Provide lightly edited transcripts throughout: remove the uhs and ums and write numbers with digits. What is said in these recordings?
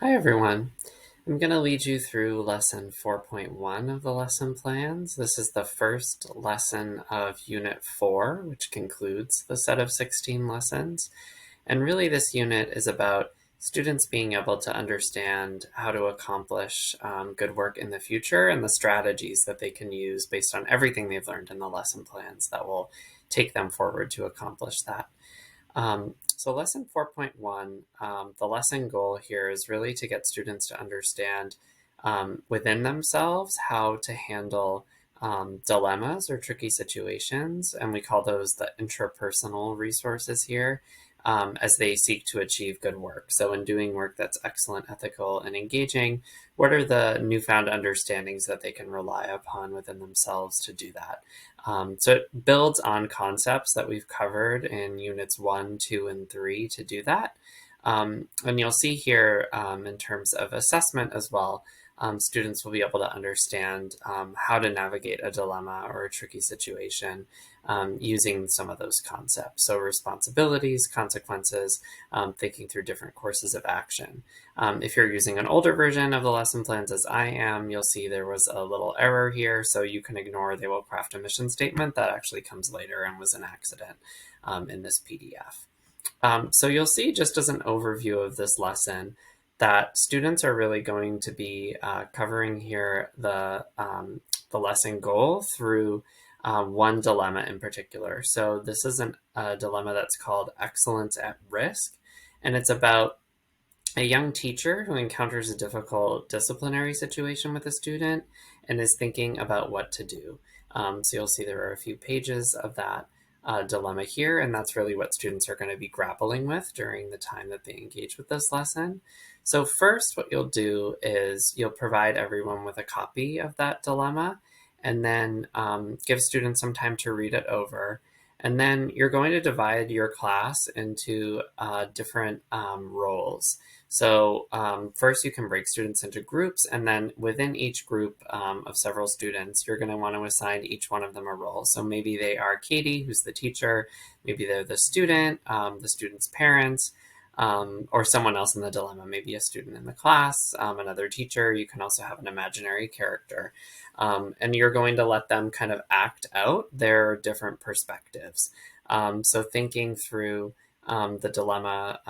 Hi everyone. I'm going to lead you through lesson 4.1 of the lesson plans. This is the first lesson of Unit 4, which concludes the set of 16 lessons. And really this unit is about students being able to understand how to accomplish good work in the future and the strategies that they can use based on everything they've learned in the lesson plans that will take them forward to accomplish that. So lesson 4.1, the lesson goal here is really to get students to understand within themselves how to handle dilemmas or tricky situations. And we call those the intrapersonal resources here as they seek to achieve good work. So in doing work that's excellent, ethical, and engaging, what are the newfound understandings that they can rely upon within themselves to do that? So it builds on concepts that we've covered in units 1, 2, and 3 to do that. And you'll see here in terms of assessment as well, students will be able to understand how to navigate a dilemma or a tricky situation using some of those concepts. So responsibilities, consequences, thinking through different courses of action. If you're using an older version of the lesson plans as I am, you'll see there was a little error here, so you can ignore they will craft a mission statement. That actually comes later and was an accident in this PDF. So you'll see just as an overview of this lesson that students are really going to be covering here the lesson goal through one dilemma in particular. So this is a dilemma that's called excellence at risk, and it's about a young teacher who encounters a difficult disciplinary situation with a student and is thinking about what to do. So you'll see there are a few pages of that dilemma here, and that's really what students are going to be grappling with during the time that they engage with this lesson. So first, what you'll do is you'll provide everyone with a copy of that dilemma, and then give students some time to read it over. And then you're going to divide your class into different roles. So first you can break students into groups, and then within each group of several students, you're going to want to assign each one of them a role. So maybe they are Katie, who's the teacher, maybe they're the student's parents, or someone else in the dilemma, maybe a student in the class, another teacher. You can also have an imaginary character. And you're going to let them kind of act out their different perspectives. So thinking through the dilemma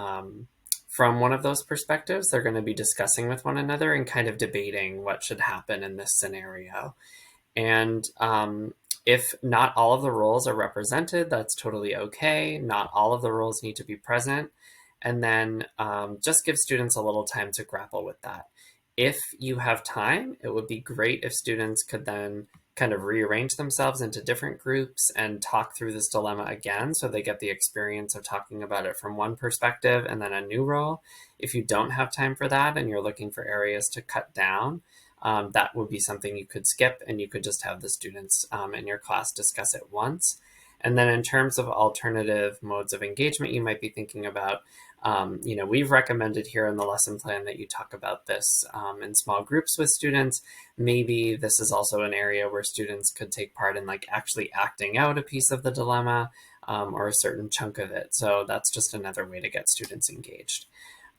from one of those perspectives, they're going to be discussing with one another and kind of debating what should happen in this scenario. And if not all of the roles are represented, that's totally okay. Not all of the roles need to be present. And then just give students a little time to grapple with that. If you have time, it would be great if students could then kind of rearrange themselves into different groups and talk through this dilemma again so they get the experience of talking about it from one perspective and then a new role. If you don't have time for that and you're looking for areas to cut down, that would be something you could skip, and you could just have the students in your class discuss it once. And then in terms of alternative modes of engagement, you might be thinking about, we've recommended here in the lesson plan that you talk about this in small groups with students. Maybe this is also an area where students could take part in like actually acting out a piece of the dilemma or a certain chunk of it. So that's just another way to get students engaged.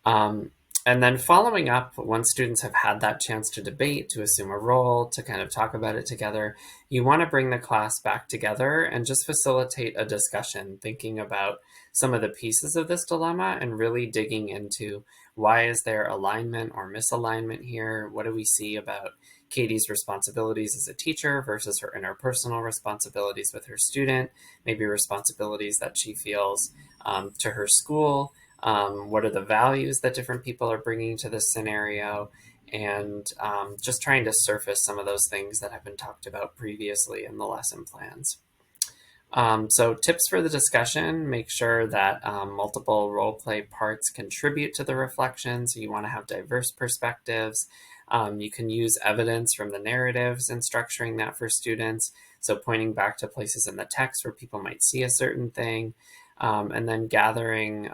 Um, and then following up, once students have had that chance to debate, to assume a role, to kind of talk about it together, you want to bring the class back together and just facilitate a discussion, thinking about some of the pieces of this dilemma and really digging into why is there alignment or misalignment here? What do we see about Katie's responsibilities as a teacher versus her interpersonal responsibilities with her student, maybe responsibilities that she feels to her school? What are the values that different people are bringing to this scenario? And just trying to surface some of those things that have been talked about previously in the lesson plans. So tips for the discussion: make sure that multiple role play parts contribute to the reflection. So you want to have diverse perspectives. You can use evidence from the narratives in structuring that for students. So pointing back to places in the text where people might see a certain thing. And then gathering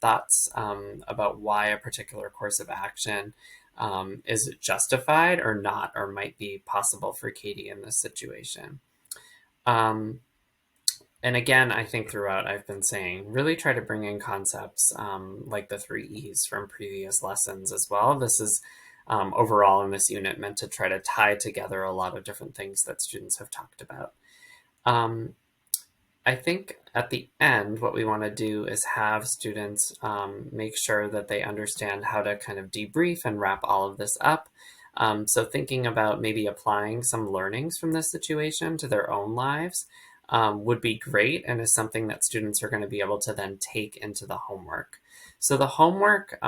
thoughts about why a particular course of action is justified or not, or might be possible for Katie in this situation. Um, And again, I think throughout I've been saying, really try to bring in concepts like the 3 E's from previous lessons as well. This is overall in this unit meant to try to tie together a lot of different things that students have talked about. I think at the end, what we want to do is have students make sure that they understand how to kind of debrief and wrap all of this up. So thinking about maybe applying some learnings from this situation to their own lives would be great, and is something that students are going to be able to then take into the homework. So the homework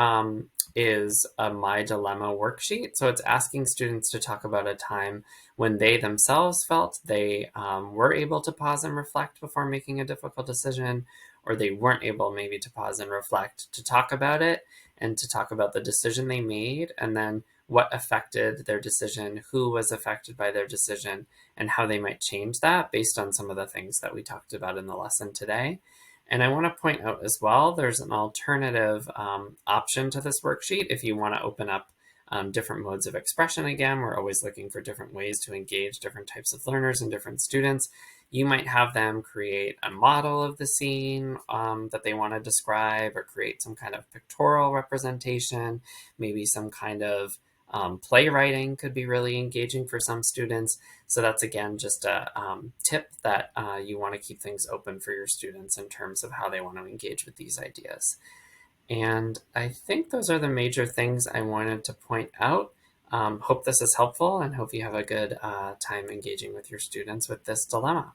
is a My Dilemma worksheet. So it's asking students to talk about a time when they themselves felt they were able to pause and reflect before making a difficult decision, or they weren't able maybe to pause and reflect, to talk about it and to talk about the decision they made, and then what affected their decision, who was affected by their decision, and how they might change that based on some of the things that we talked about in the lesson today. And I want to point out as well, there's an alternative option to this worksheet if you want to open up different modes of expression. Again, we're always looking for different ways to engage different types of learners and different students. You might have them create a model of the scene that they want to describe, or create some kind of pictorial representation, maybe some kind of playwriting could be really engaging for some students. So that's, again, just a tip that you want to keep things open for your students in terms of how they want to engage with these ideas. And I think those are the major things I wanted to point out. Hope this is helpful, and hope you have a good time engaging with your students with this dilemma.